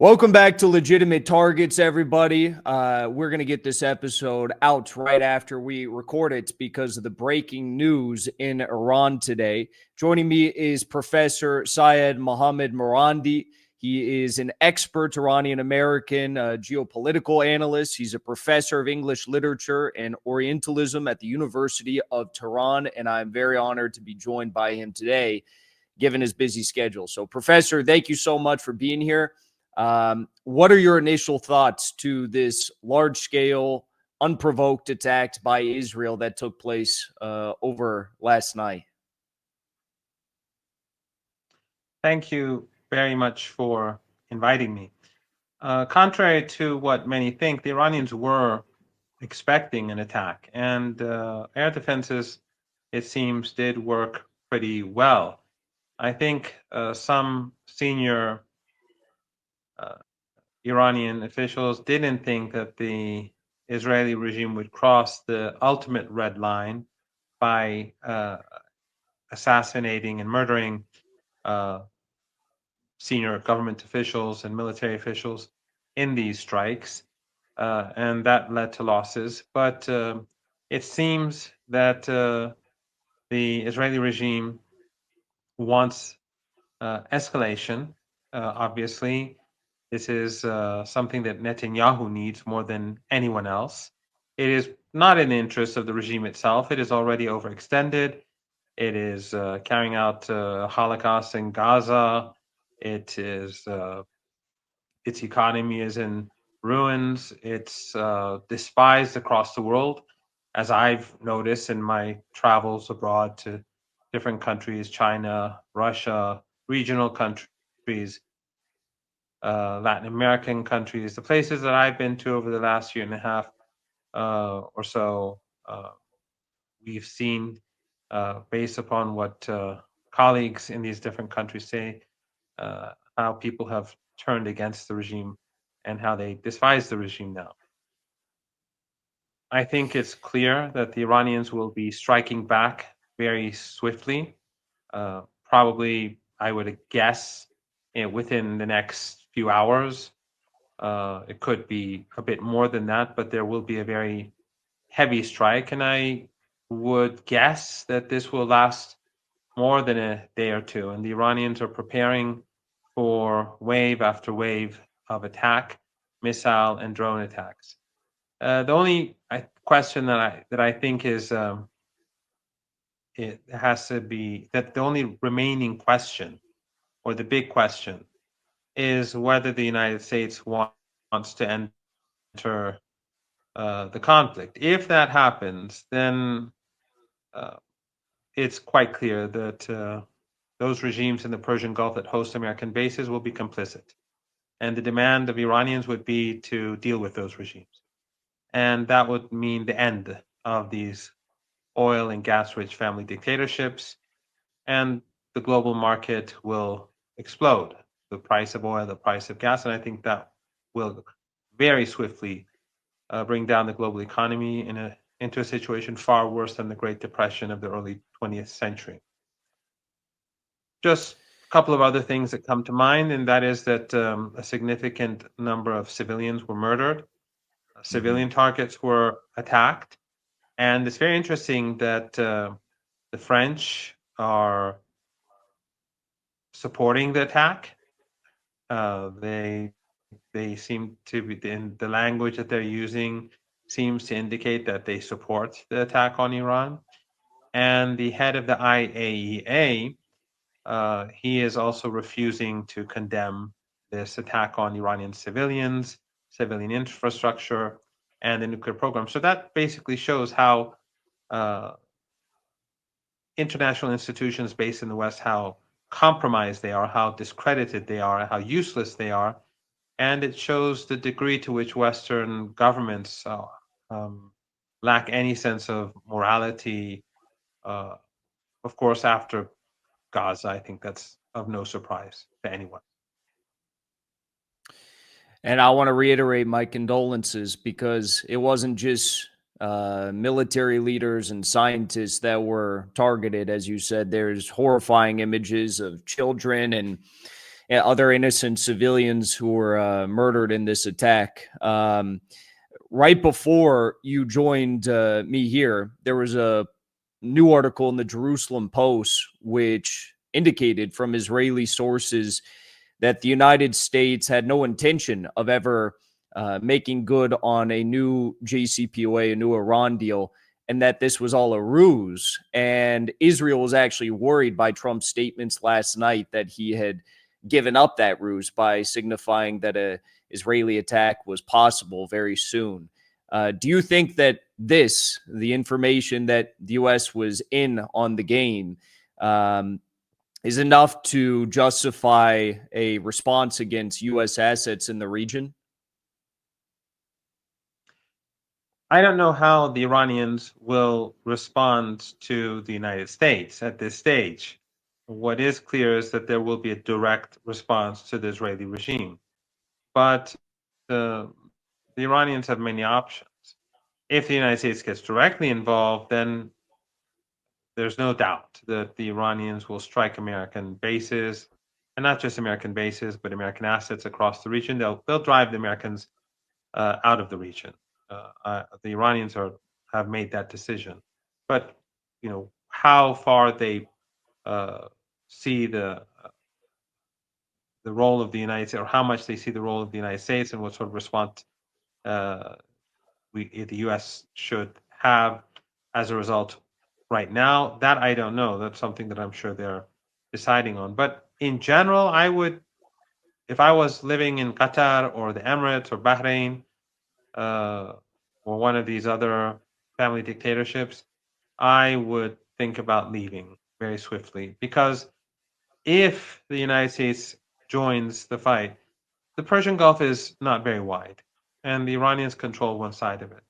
Welcome back to Legitimate Targets, everybody. We're going to get this episode out right after we record it because of the breaking news in Iran today. Joining me is Professor Syed Mohammed Marandi. He is an expert Iranian American geopolitical analyst. He's a professor of English literature and Orientalism at the University of Tehran, and I'm very honored to be joined by him today, given his busy schedule. So, Professor, thank you so much for being here. What are your initial thoughts to this large-scale, unprovoked attack by Israel that took place over last night? Thank you very much for inviting me. Contrary to what many think, the Iranians were expecting an attack, and air defenses, it seems, did work pretty well. I think some senior Iranian officials didn't think that the Israeli regime would cross the ultimate red line by assassinating and murdering senior government officials and military officials in these strikes, and that led to losses. But it seems that the Israeli regime wants escalation. Obviously, this is something that Netanyahu needs more than anyone else. It is not in the interest of the regime itself. It is already overextended. It is carrying out Holocaust in Gaza. It is its economy is in ruins. It's despised across the world, as I've noticed in my travels abroad to different countries, China, Russia, regional countries, Latin American countries, the places that I've been to over the last year and a half or so. We've seen, based upon what colleagues in these different countries say, how people have turned against the regime and how they despise the regime now. I think it's clear that the Iranians will be striking back very swiftly. Probably, I would guess, within the next few hours. It could be a bit more than that, but there will be a very heavy strike, and I would guess that this will last more than a day or two. And the Iranians are preparing for wave after wave of attack, missile and drone attacks. The only question that I think is it has to be that the only remaining question, or the big question, is whether the United States wants to enter the conflict. If that happens, then it's quite clear that those regimes in the Persian Gulf that host American bases will be complicit. And the demand of Iranians would be to deal with those regimes. And that would mean the end of these oil and gas-rich family dictatorships, and the global market will explode. The price of oil, the price of gas, and I think that will very swiftly bring down the global economy into a situation far worse than the Great Depression of the early 20th century. Just a couple of other things that come to mind, and that is that a significant number of civilians were murdered. Civilian targets were attacked. And it's very interesting that the French are supporting the attack. They seem to be, in the language that they're using seems to indicate that they support the attack on Iran. And the head of the IAEA, he is also refusing to condemn this attack on Iranian civilians, civilian infrastructure, and the nuclear program. So that basically shows how international institutions based in the West, how compromised they are, how discredited they are, how useless they are. And it shows the degree to which Western governments lack any sense of morality. Of course, after Gaza, I think that's of no surprise to anyone. And I want to reiterate my condolences because it wasn't just military leaders and scientists that were targeted. As you said, there's horrifying images of children and other innocent civilians who were murdered in this attack. Right before you joined me here, there was a new article in the Jerusalem Post which indicated from Israeli sources that the United States had no intention of ever making good on a new JCPOA, a new Iran deal, and that this was all a ruse. And Israel was actually worried by Trump's statements last night that he had given up that ruse by signifying that a Israeli attack was possible very soon. Do you think that the information that the U.S. was in on the game, is enough to justify a response against U.S. assets in the region? I don't know how the Iranians will respond to the United States at this stage. What is clear is that there will be a direct response to the Israeli regime. But the Iranians have many options. If the United States gets directly involved, then there's no doubt that the Iranians will strike American bases, and not just American bases, but American assets across the region. They'll drive the Americans out of the region. The Iranians have made that decision, but how far they see the role of the United States, or how much they see the role of the United States, and what sort of response uh, the U.S. should have as a result right now, that I don't know. That's something that I'm sure they're deciding on. But in general, if I was living in Qatar or the Emirates or Bahrain, uh, or one of these other family dictatorships, I would think about leaving very swiftly, because if the United States joins the fight, the Persian Gulf is not very wide, and the Iranians control one side of it.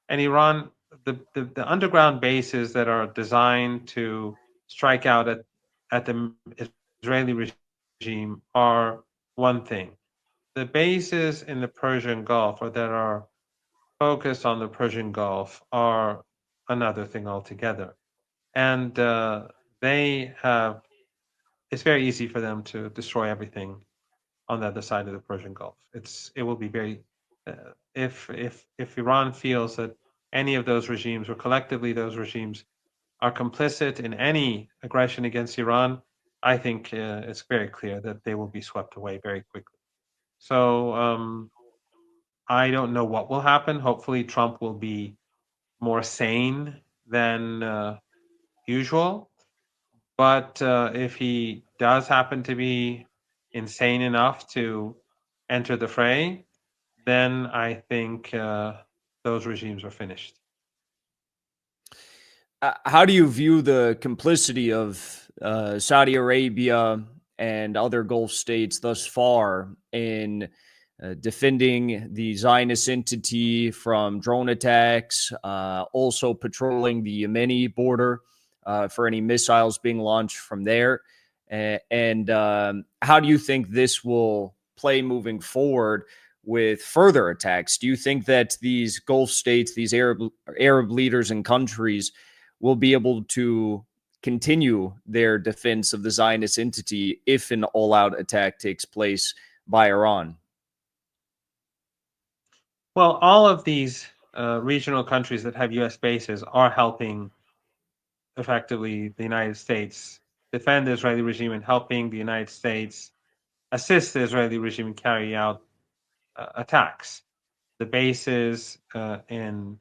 And Iran, the underground bases that are designed to strike out at the Israeli regime are one thing. The bases in the Persian Gulf, or that are focused on the Persian Gulf, are another thing altogether. And they have, it's very easy for them to destroy everything on the other side of the Persian Gulf. It will be very if Iran feels that any of those regimes, or collectively those regimes, are complicit in any aggression against Iran, I think it's very clear that they will be swept away very quickly. So I don't know what will happen. Hopefully, Trump will be more sane than usual. But if he does happen to be insane enough to enter the fray, then I think those regimes are finished. How do you view the complicity of Saudi Arabia and other Gulf states thus far in defending the Zionist entity from drone attacks, also patrolling the Yemeni border for any missiles being launched from there? And how do you think this will play moving forward with further attacks? Do you think that these Gulf states, these Arab leaders and countries, will be able to continue their defense of the Zionist entity if an all-out attack takes place by Iran? Well, all of these regional countries that have U.S. bases are helping effectively the United States defend the Israeli regime, and helping the United States assist the Israeli regime in carrying out attacks. The bases in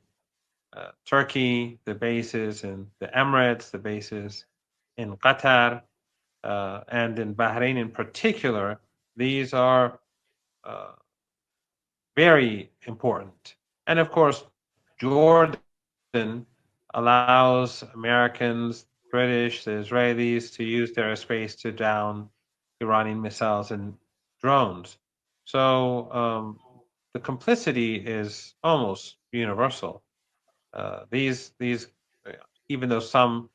Turkey, the bases in the Emirates, the bases in Qatar, and in Bahrain in particular, these are uh, very important. And of course, Jordan allows Americans, British, the Israelis to use their airspace to down Iranian missiles and drones. So the complicity is almost universal. These, even though some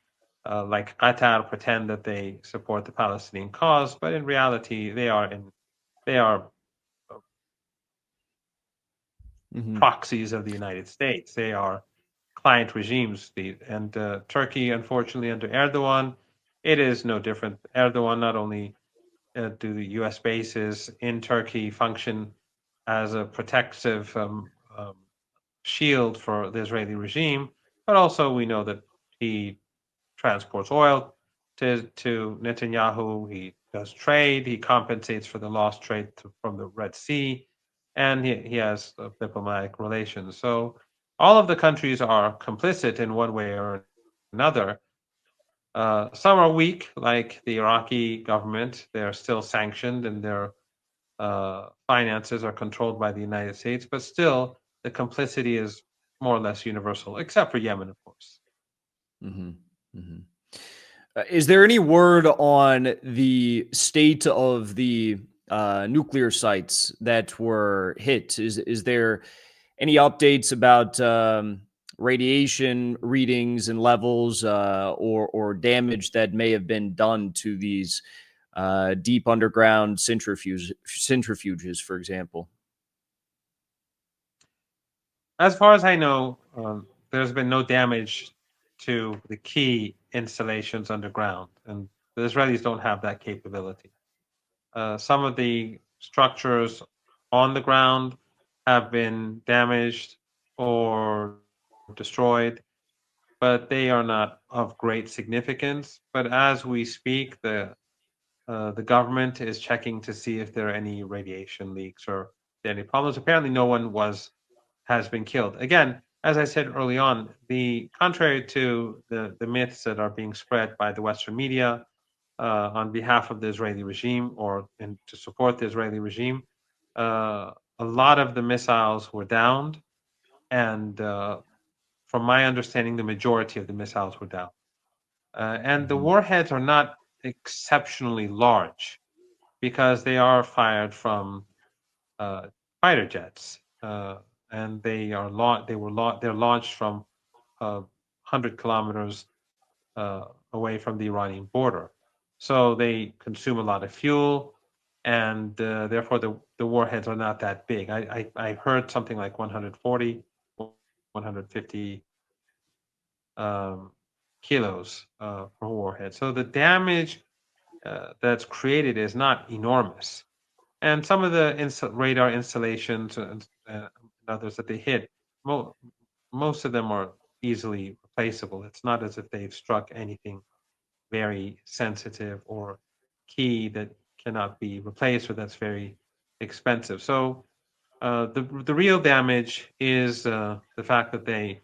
like Qatar pretend that they support the Palestinian cause, but in reality they are Mm-hmm. proxies of the United States. They are client regimes. And Turkey, unfortunately, under Erdogan, it is no different. Erdogan not only do the U.S. bases in Turkey function as a protective shield for the Israeli regime, but also we know that he transports oil to Netanyahu. He does trade. He compensates for the lost trade from the Red Sea, and he has diplomatic relations. So all of the countries are complicit in one way or another. Some are weak, like the Iraqi government. They are still sanctioned, and their finances are controlled by the United States. But still, the complicity is more or less universal, except for Yemen, of course. Mm-hmm. Mm-hmm. Is there any word on the state of the nuclear sites that were hit? Is there any updates about radiation readings and levels, or damage that may have been done to these deep underground centrifuges, for example? As far as I know, there's been no damage to the key installations underground, and the Israelis don't have that capability. Some of the structures on the ground have been damaged or destroyed, but they are not of great significance. But as we speak, the government is checking to see if there are any radiation leaks or any problems. Apparently, no one has been killed. Again, as I said early on, the contrary to the myths that are being spread by the Western media on behalf of the Israeli regime or to support the Israeli regime, a lot of the missiles were downed, and from my understanding, the majority of the missiles were down. And the Mm-hmm. warheads are not exceptionally large because they are fired from fighter jets, and they're launched from 100 kilometers away from the Iranian border. So they consume a lot of fuel, and therefore the warheads are not that big. I heard something like 140, 150 kilos per warhead. So the damage that's created is not enormous. And some of the radar installations and others that they hit, most of them are easily replaceable. It's not as if they've struck anything very sensitive or key that cannot be replaced or that's very expensive. So the real damage is the fact that they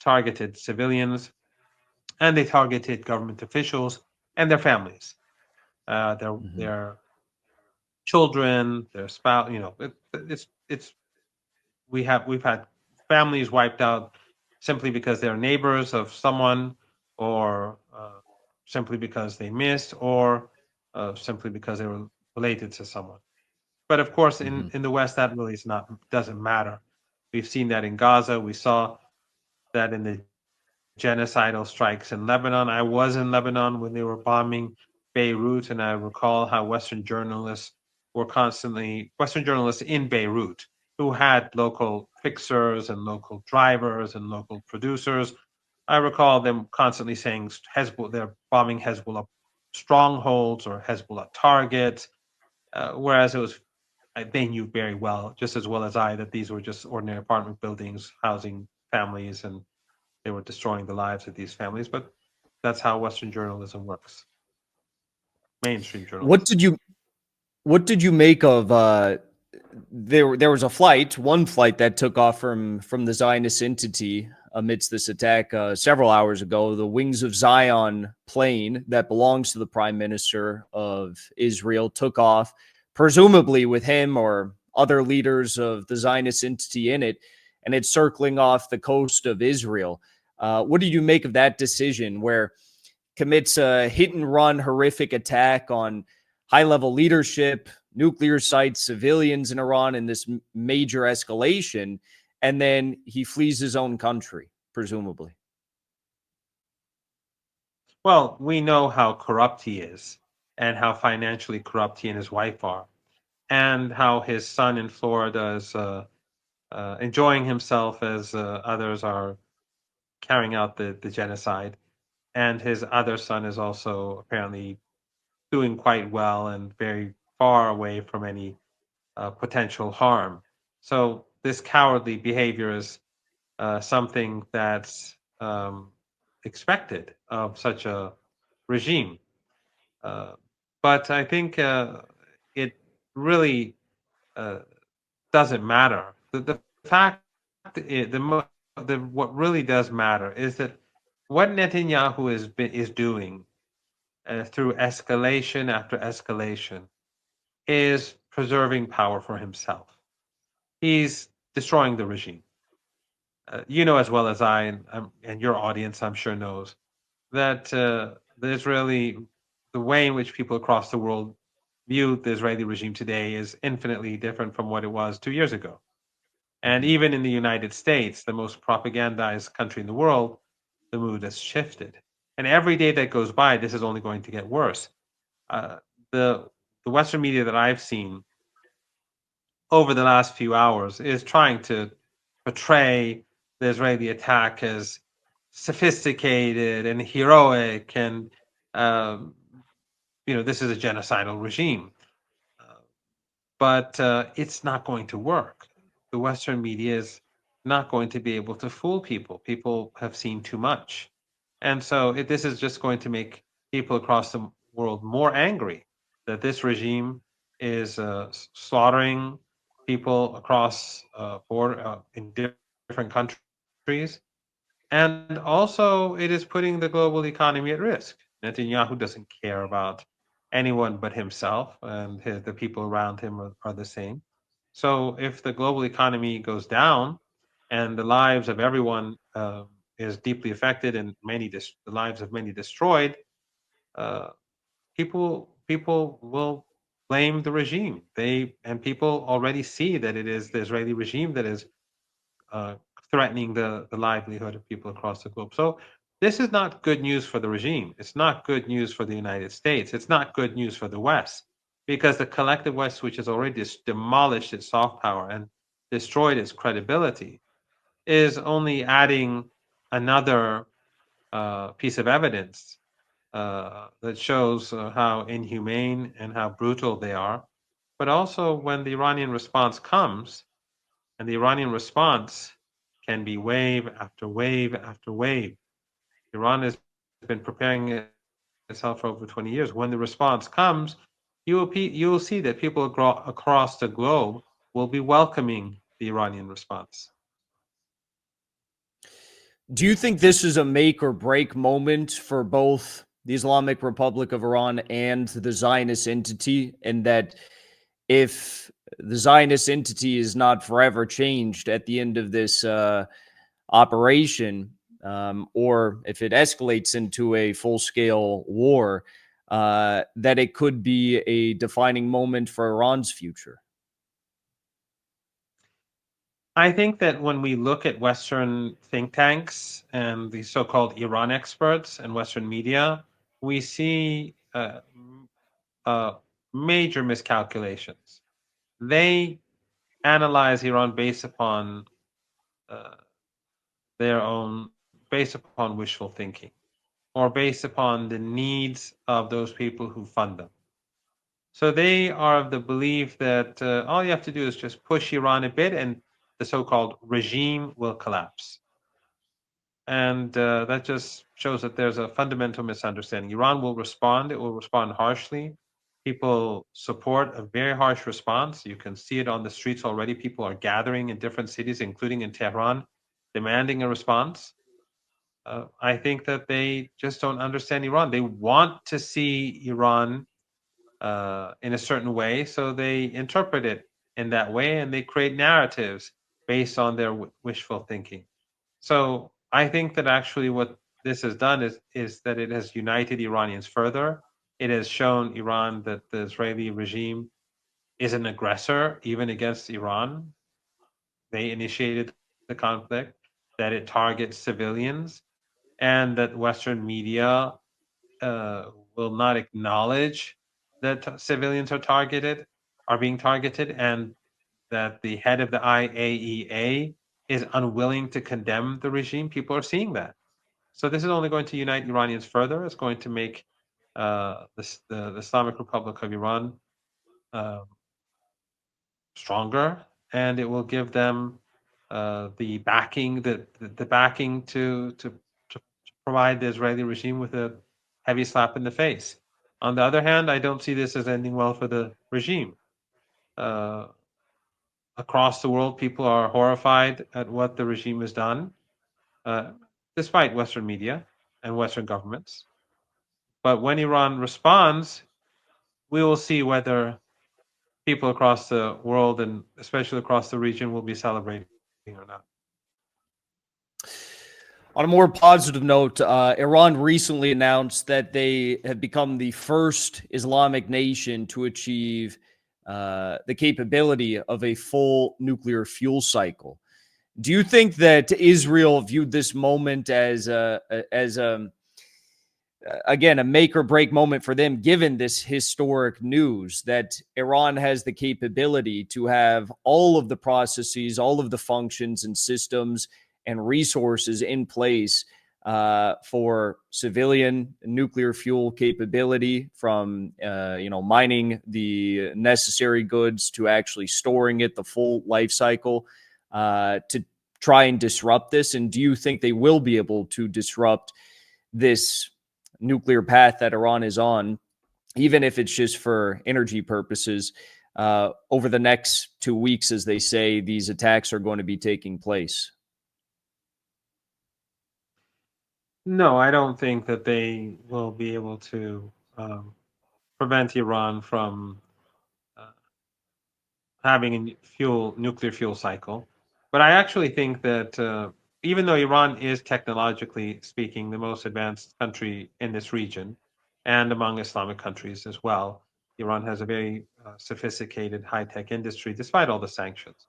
targeted civilians and they targeted government officials and their families, Mm-hmm. their children, their spouse. It's we've had families wiped out simply because they're neighbors of someone, or simply because they missed, or simply because they were related to someone. But of course, Mm-hmm. in the West, that really is not doesn't matter. We've seen that in Gaza. We saw that in the genocidal strikes in Lebanon. I was in Lebanon when they were bombing Beirut, and I recall how Western journalists in Beirut who had local fixers and local drivers and local producers. I recall them constantly saying Hezbollah, they're bombing Hezbollah strongholds or Hezbollah targets, whereas they knew very well, just as well as I, that these were just ordinary apartment buildings housing families, and they were destroying the lives of these families. But that's how Western journalism works, mainstream What journalism. did you What did you make of there was a one flight that took off from the Zionist entity amidst this attack several hours ago, the Wings of Zion plane that belongs to the Prime Minister of Israel took off, presumably with him or other leaders of the Zionist entity in it, and it's circling off the coast of Israel. What did you make of that decision where commits a hit and run horrific attack on high level leadership, nuclear sites, civilians in Iran in this major escalation, and then he flees his own country, presumably? Well, we know how corrupt he is, and how financially corrupt he and his wife are, and how his son in Florida is enjoying himself as others are carrying out the genocide. And his other son is also apparently doing quite well and very far away from any potential harm. So this cowardly behavior is something that's expected of such a regime. Uh, but I think it really uh, doesn't matter. The fact, what really does matter is that what Netanyahu is doing through escalation after escalation is preserving power for himself. He's destroying the regime. You know as well as I, and your audience, I'm sure, knows that the Israeli, the way in which people across the world view the Israeli regime today is infinitely different from what it was 2 years ago. And Mhm. even in the United States, the most propagandized country in the world, the mood has shifted. And every day that goes by, this is only going to get worse. Uh, the the Western media that I've seen over the last few hours is trying to portray the Israeli attack as sophisticated and heroic, and um, this is a genocidal regime. Uh, but it's not going to work. The Western media is not going to be able to fool people. People have seen too much. And so this is just going to make people across the world more angry that this regime is slaughtering people across border in different countries. And also, it is putting the global economy at risk. Netanyahu doesn't care about anyone but himself, and the people around him are the same. So, if the global economy goes down and the lives of everyone is deeply affected and the lives of many destroyed, uh, people will blame the regime. People already see that it is the Israeli regime that is uh, threatening the livelihood of people across the globe. So this is not good news for the regime. It's not good news for the United States. It's not good news for the West, because the collective West, which has already demolished its soft power and destroyed its credibility, is only adding another piece of evidence that shows how inhumane and how brutal they are. But also, when the Iranian response comes, and the Iranian response can be wave after wave after wave. Iran has been preparing itself for over 20 years. When the response comes, you will see that people across the globe will be welcoming the Iranian response. Do you think this is a make or break moment for both the Islamic Republic of Iran and the Zionist entity, and that if the Zionist entity is not forever changed at the end of this operation, or if it escalates into a full scale war, that it could be a defining moment for Iran's future? I think that when we look at Western think tanks and the so called Iran experts and Western media, we see uh, major miscalculations. They analyze Iran uh, based upon wishful thinking, or based upon the needs of those people who fund them. So they are of the belief that all you have to do is just push Iran a bit, and the so-called regime will collapse. And that just shows that there's a fundamental misunderstanding. Iran will respond. It will respond harshly. People support a very harsh response. You can see it on the streets already. People are gathering in different cities, including in Tehran, demanding a response. I think that they just don't understand Iran. They want to see Iran in a certain way, so they interpret it in that way, and they create narratives based on their wishful thinking. So I think that actually what this has done is that it has united Iranians further. It has shown Iran that the Israeli regime is an aggressor even against Iran. They initiated the conflict, that it targets civilians, and that Western media will not acknowledge that civilians are being targeted, and that the head of the IAEA is unwilling to condemn the regime. People are seeing that. So this is only going to unite Iranians further. It's going to make the Islamic Republic of Iran uh, stronger, and it will give them the backing, the backing to provide the Israeli regime with a heavy slap in the face. On the other hand, I don't see this as ending well for the regime. Uh, Across the world, people are horrified at what the regime has done, uh, despite Western media and Western governments. But when Iran responds, we will see whether people across the world and especially across the region will be celebrating or not. On a more positive note, Iran recently announced that they have become the first Islamic nation to achieve the capability of a full nuclear fuel cycle. Do you think that Israel viewed this moment as again a make or break moment for them, given this historic news that Iran has the capability to have all of the processes, all of the functions and systems and resources in place for civilian nuclear fuel capability, from mining the necessary goods to actually storing it, the full life cycle, to try and disrupt this? And do you think they will be able to disrupt this nuclear path that Iran is on, even if it's just for energy purposes, over the next 2 weeks, as they say, these attacks are going to be taking place? No, I don't think that they will be able to prevent Iran from uh, having a nuclear fuel cycle. But I actually think that even though Iran is technologically speaking the most advanced country in this region and among Islamic countries as well, Iran has a very sophisticated high tech industry despite all the sanctions.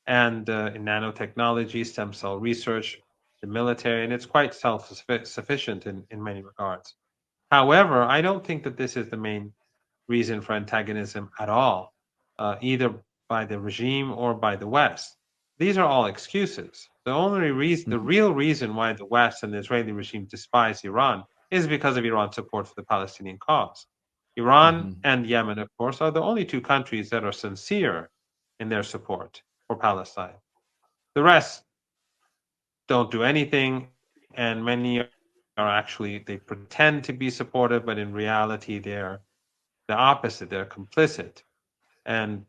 And in nanotechnology, stem cell research, the military, and it's quite self sufficient in many regards. However, I don't think that this is the main reason for antagonism at all, either by the regime or by the West. These are all excuses. The only reason, the Mhm. real reason why the West and the Israeli regime despise Iran is because of Iran's support for the Palestinian cause. Iran Mhm. and Yemen, of course, are the only two countries that are sincere in their support for Palestine. The rest don't do anything, and many are actually, they pretend to be supportive, but in reality, they're the opposite. They're complicit. And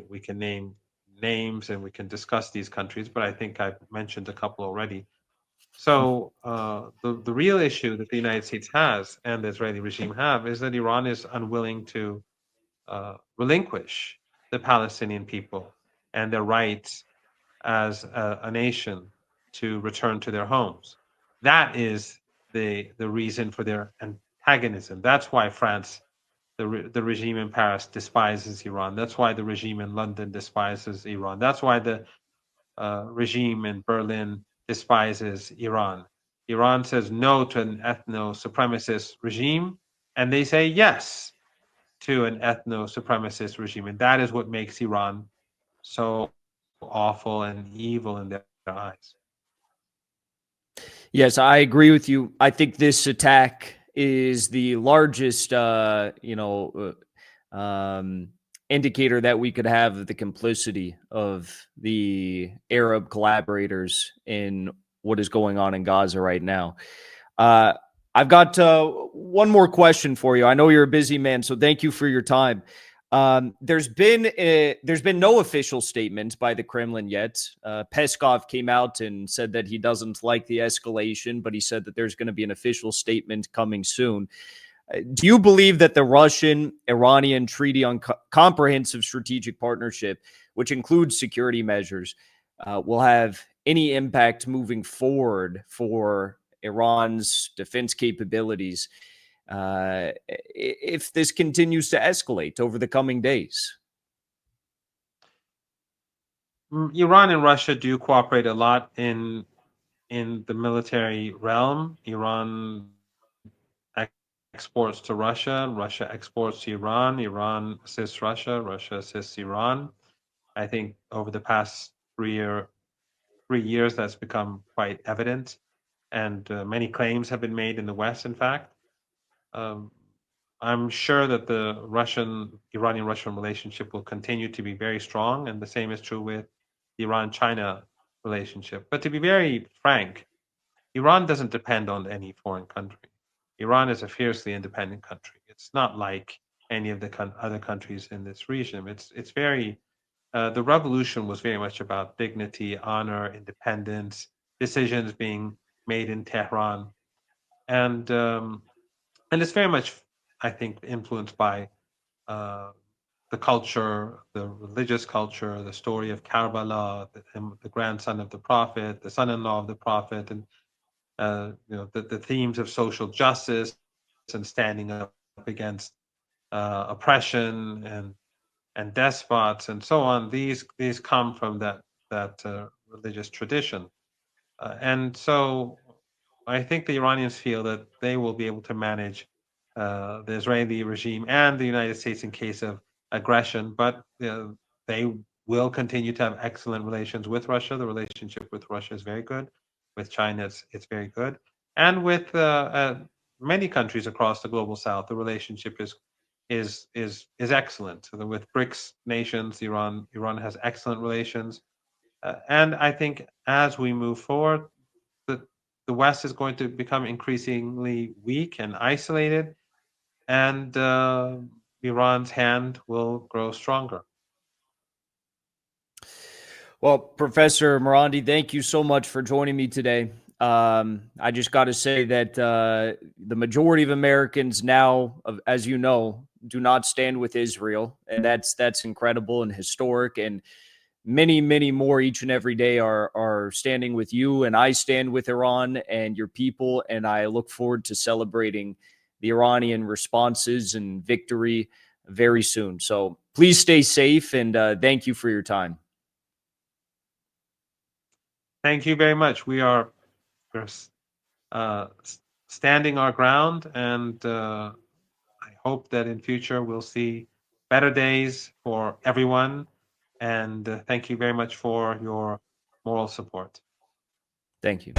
we can name names and we can discuss these countries, but I think I've mentioned a couple already. So the real issue that the United States has and the Israeli regime have is that Iran is unwilling to relinquish the Palestinian people and their rights as a nation to return to their homes. That is the reason for their antagonism. That's why France, the regime in Paris, despises Iran. That's why the regime in London despises Iran. That's why the regime in Berlin despises Iran. Iran says no to an ethno supremacist regime, and they say yes to an ethno supremacist regime. And that is what makes Iran so awful and evil in their eyes. Yes, I agree with you. I think this attack is the largest, indicator that we could have of the complicity of the Arab collaborators in what is going on in Gaza right now. Uh, I've got one more question for you. I know you're a busy man, so thank you for your time. There's been no official statement by the Kremlin yet. Peskov came out and said that he doesn't like the escalation, but he said that there's going to be an official statement coming soon. Do you believe that the Russian-Iranian Treaty on Comprehensive Strategic Partnership, which includes security measures, will have any impact moving forward for Iran's defense capabilities if this continues to escalate over the coming days? Iran and Russia do cooperate a lot in the military realm. Iran exports to Russia, Russia exports to Iran, Iran assists Russia, Russia assists Iran. I think over the past 3 years, that's become quite evident, and many claims have been made in the West, in fact. I'm sure that the Iranian-Russian relationship will continue to be very strong, and the same is true with the Iran-China relationship. But to be very frank, Iran doesn't depend on any foreign country. Iran is a fiercely independent country. It's not like any of the other countries in this region. It's very the revolution was very much about dignity, honor, independence, decisions being made in Tehran, and um, and it's very much, I think, influenced by uh, the culture, the religious culture, the story of Karbala, the grandson of the prophet, the son-in-law of the prophet, and the themes of social justice and standing up against oppression and despots and so on. These come from that religious tradition, and so I think the Iranians feel that they will be able to manage the Israeli regime and the United States in case of aggression, but they will continue to have excellent relations with Russia. The relationship with Russia is very good. With China, it's very good, and with many countries across the global South, the relationship is excellent. So with BRICS nations, Iran has excellent relations, and I think as we move forward, the the West is going to become increasingly weak and isolated, and Iran's hand will grow stronger. Well, Professor Marandi, thank you so much for joining me today. I just got to say that the majority of Americans now, as you know, do not stand with Israel, and that's incredible and historic. And many, many more each and every day are standing with you, and I stand with Iran and your people. And I look forward to celebrating the Iranian responses and victory very soon. So please stay safe, and thank you for your time. Thank you very much. We're uh, standing our ground, and I hope that in future we'll see better days for everyone. And thank you very much for your moral support. Thank you.